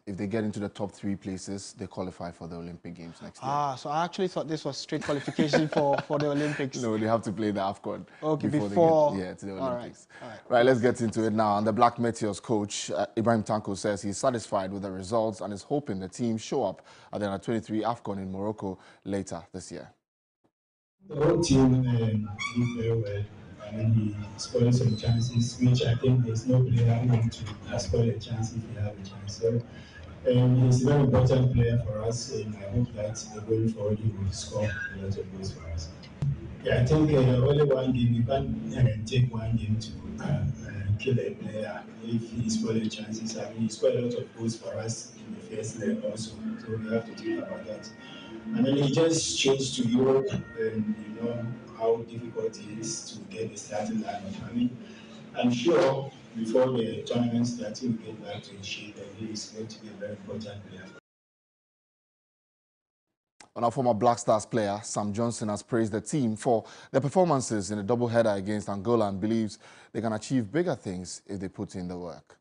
S8: if they get into the top 3 places, they qualify for the Olympic Games next year.
S1: Ah, so I actually thought this was straight qualification for the Olympics.
S8: No, they have to play the AFCON
S1: before
S8: they get to the Olympics.
S1: All right.
S8: Right, let's get into it now. And the Black Meteors coach, Ibrahim Tanko, says he's satisfied with the results and is hoping the team show up at the Under-23 AFCON in Morocco later this year.
S10: The whole team did very well. I mean, he scored some chances, which I think there's no player who wants to score a chance if he has a chance. So he's a very important player for us, and I hope that going forward he will score a lot of goals for us. Yeah, I think only one game, you can't take one game to kill a player if he scored chances. I mean, he scored a lot of goals for us in the first leg also, so we have to think about that. And then he just changed to Europe, and you know how difficult it is to get the starting lineup. I mean, I'm sure before the tournament starts, he'll get back to his shape, and he is going to be a very important player.
S8: And our former Black Stars player, Sam Johnson, has praised the team for their performances in the doubleheader against Angola and believes they can achieve bigger things if they put in the work.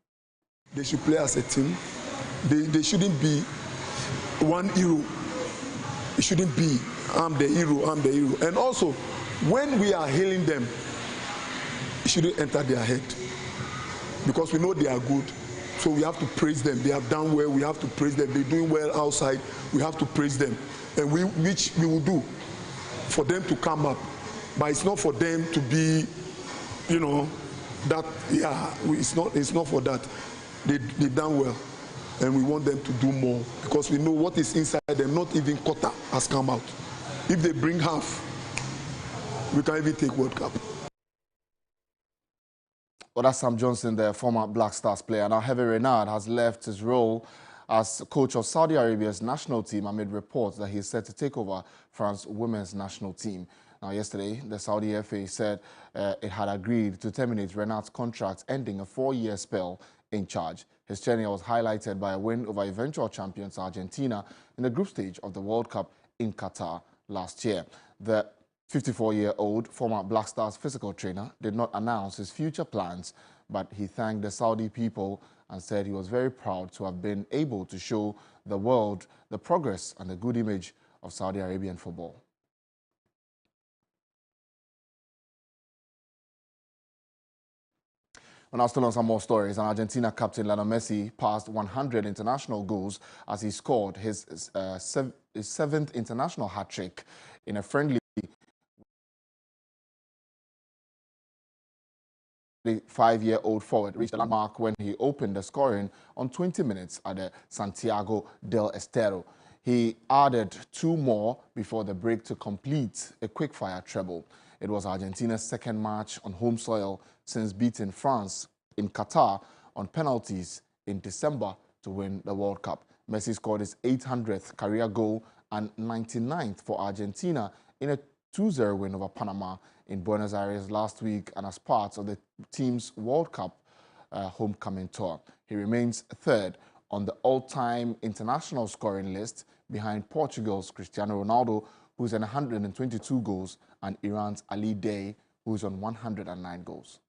S12: They should play as a team. They shouldn't be one hero. It shouldn't be, I'm the hero, I'm the hero. And also, when we are hailing them, it shouldn't enter their head. Because we know they are good. So we have to praise them. They have done well, we have to praise them. They're doing well outside, we have to praise them. And which we will do for them to come up. But it's not for them to be, you know, that, yeah, it's not for that. They done well. And we want them to do more because we know what is inside them. Not even quarter has come out. If they bring half, we can even take World Cup.
S8: Well, that's Sam Johnson, the former Black Stars player. Now, Hervé Renard has left his role as coach of Saudi Arabia's national team amid reports that he is set to take over France's women's national team. Now, yesterday, the Saudi FA said it had agreed to terminate Renard's contract, ending a 4-year spell in charge. His tenure was highlighted by a win over eventual champions Argentina in the group stage of the World Cup in Qatar last year. The 54-year-old former Black Stars physical trainer did not announce his future plans, but he thanked the Saudi people and said he was very proud to have been able to show the world the progress and the good image of Saudi Arabian football. And now still on some more stories, and Argentina captain Lionel Messi passed 100 international goals as he scored his 7th international hat-trick in a friendly. The 5-year-old forward reached the landmark when he opened the scoring on 20 minutes at the Santiago del Estero. He added 2 more before the break to complete a quick-fire treble. It was Argentina's second match on home soil since beating France in Qatar on penalties in December to win the World Cup. Messi scored his 800th career goal and 99th for Argentina in a 2-0 win over Panama in Buenos Aires last week and as part of the team's World Cup homecoming tour. He remains 3rd on the all-time international scoring list behind Portugal's Cristiano Ronaldo, who's on 122 goals, and Iran's Ali Day, who's on 109 goals.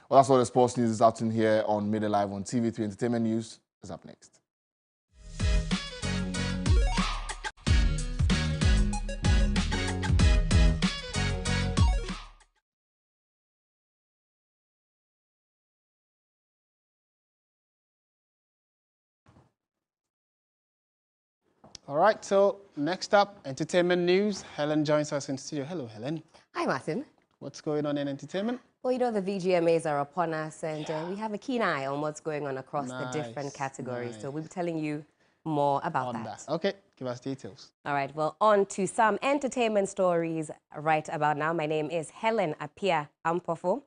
S8: Well, that's all the sports news is out in here on Midday Live on TV3. Entertainment news is up next.
S1: All right, so next up, entertainment news. Helen joins us in studio. Hello, Helen.
S11: Hi, Martin.
S1: What's going on in entertainment?
S11: Well, you know, the VGMAs are upon us, and we have a keen eye on what's going on across the different categories. So we'll be telling you more about that.
S1: Okay, give us details.
S11: All right, well, on to some entertainment stories right about now. My name is Helen Apia Ampofo.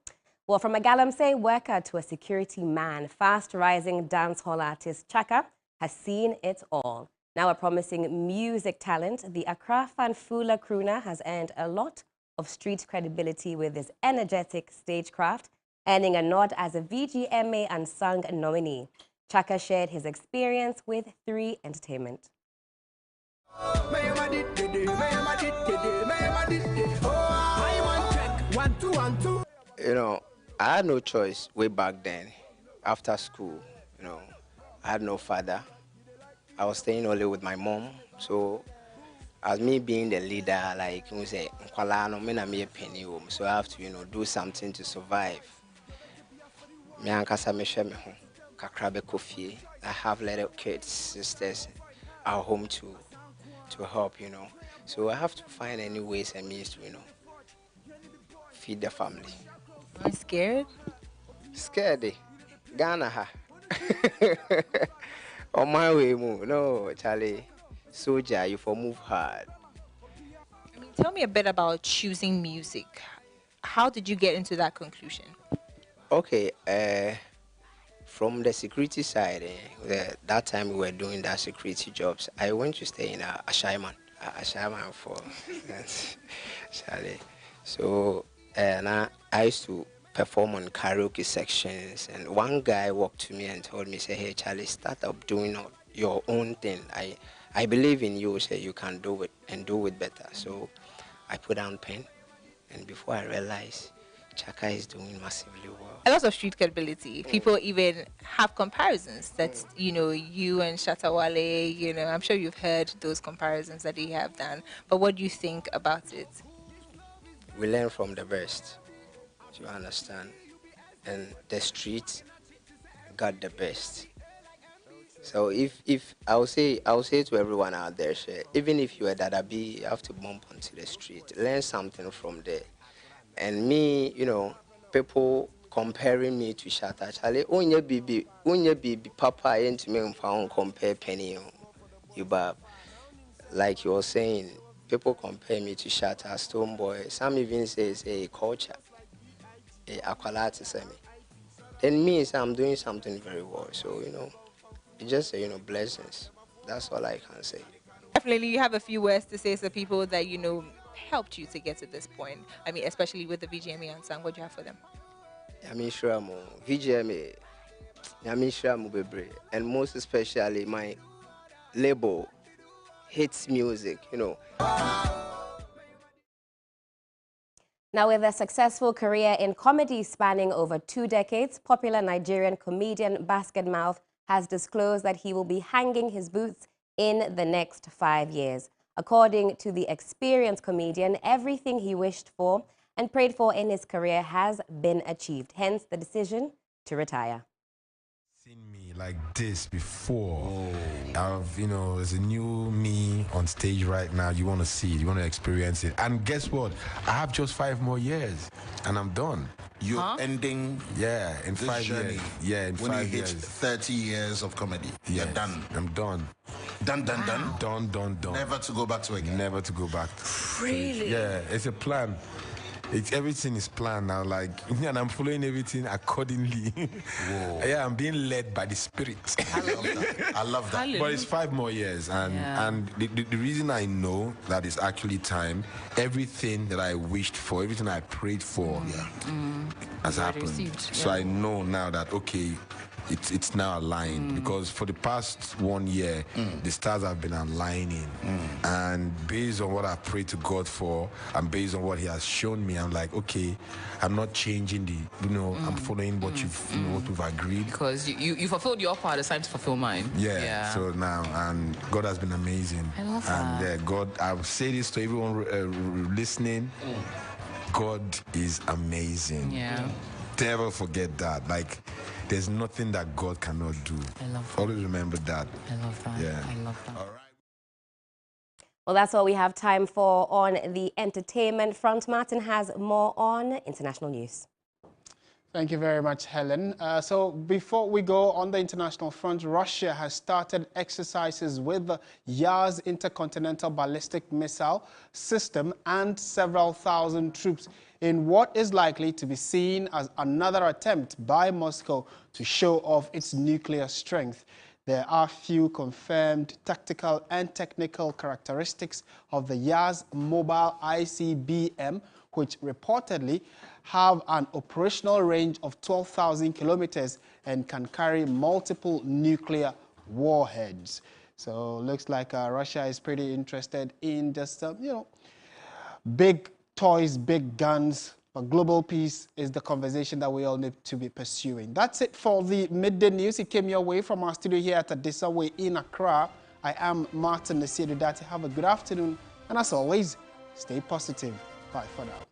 S11: Well, from a Galamsey worker to a security man, fast-rising dancehall artist Chaka has seen it all. Now a promising music talent, the Accra Fanfula crooner has earned a lot of street credibility with his energetic stagecraft, earning a nod as a VGMA Unsung nominee. Chaka shared his experience with 3 Entertainment.
S13: You know, I had no choice way back then. After school, you know, I had no father. I was staying only with my mom. So, as me being the leader, like you say, so I have to, you know, do something to survive. I have little kids, sisters at home to help, you know. So I have to find any ways and means to, you know, feed the family.
S15: Are you scared?
S13: Scared, eh? Ghana, ha. On my way, move. No, Charlie. Soldier, you for move hard.
S15: I mean, tell me a bit about choosing music. How did you get into that conclusion? Okay,
S13: from the security side, that time we were doing that security jobs, I went to stay in Ashaiman for Charlie. So, and I used to perform on karaoke sections, and one guy walked to me and told me, say, hey Charlie, start up doing your own thing. I believe in you, say you can do it and do it better. So I put down pen, and before I realized, Chaka is doing massively well.
S15: A lot of street credibility. People even have comparisons that, you know, you and Shatta Wale, you know, I'm sure you've heard those comparisons that they have done. But what do you think about it?
S13: We learn from the best, you understand? And the street got the best. So if I'll say to everyone out there, even if you are Dadabi, you have to bump onto the street, learn something from there. And me, you know, people comparing me to Shatta, Charlie, unye bibi papa ain't me found compare penny you bab. Like you were saying, people compare me to Shatta, Stonebwoy. Some even say culture, Aqualati say me. Then me, I'm doing something very well. So, you know, it's just, you know, blessings. That's all I can say.
S15: Definitely, you have a few words to say to people that, you know, helped you to get to this point. I mean, especially with the VGMA Unsung. What do you have for them?
S13: VGMA, and most especially my label, Hits Music, you know.
S11: Now, with a successful career in comedy spanning over 2 decades, popular Nigerian comedian Basketmouth has disclosed that he will be hanging his boots in the next 5 years. According to the experienced comedian, everything he wished for and prayed for in his career has been achieved, hence the decision to retire.
S16: Seen me like this before. You know, there's a new me on stage right now. You want to see it, you want to experience it. And guess what? I have just 5 more years and I'm done.
S17: You're ending
S16: in 5
S17: journey.
S16: years. Yeah, in 5 years.
S17: When you hit 30 years of comedy, you're done.
S16: I'm done.
S17: Done.
S16: Done.
S17: Never to go back to again.
S16: Never to go back.
S17: Really?
S16: Yeah, it's a plan. Everything is planned now, like, and I'm following everything accordingly.
S17: Whoa.
S16: Yeah, I'm being led by the Spirit.
S17: I love that.
S16: But it's 5 more years, and the reason I know that it's actually time, everything that I wished for, everything I prayed for, has happened. So I know now that, okay, it's now aligned, because for the past 1 year, the stars have been aligning, and based on what I prayed to God for, and based on what He has shown me, I'm like, okay, I'm not changing I'm following what what we've agreed.
S25: Because you fulfilled your part, it's time to fulfill mine.
S16: Yeah. So now, and God has been amazing.
S25: I love that.
S16: And God, I will say this to everyone listening, God is amazing.
S25: Yeah.
S16: Never forget that. Like, there's nothing that God cannot do.
S25: I love that.
S16: Always remember that.
S25: I love that.
S16: Yeah.
S25: I love that.
S16: All right.
S11: Well, that's all we have time for on the entertainment front. Martin has more on international news.
S1: Thank you very much, Helen. So before we go on the international front, Russia has started exercises with the Yars intercontinental ballistic missile system and several thousand troops in what is likely to be seen as another attempt by Moscow to show off its nuclear strength. There are few confirmed tactical and technical characteristics of the Yars mobile ICBM, which reportedly have an operational range of 12,000 kilometers and can carry multiple nuclear warheads. So looks like Russia is pretty interested in just, big toys, big guns. But global peace is the conversation that we all need to be pursuing. That's it for the midday news. It came your way from our studio here at Adisa Way in Accra. I am Martin Nasiru Dati. Have a good afternoon. And as always, stay positive. Bye for now.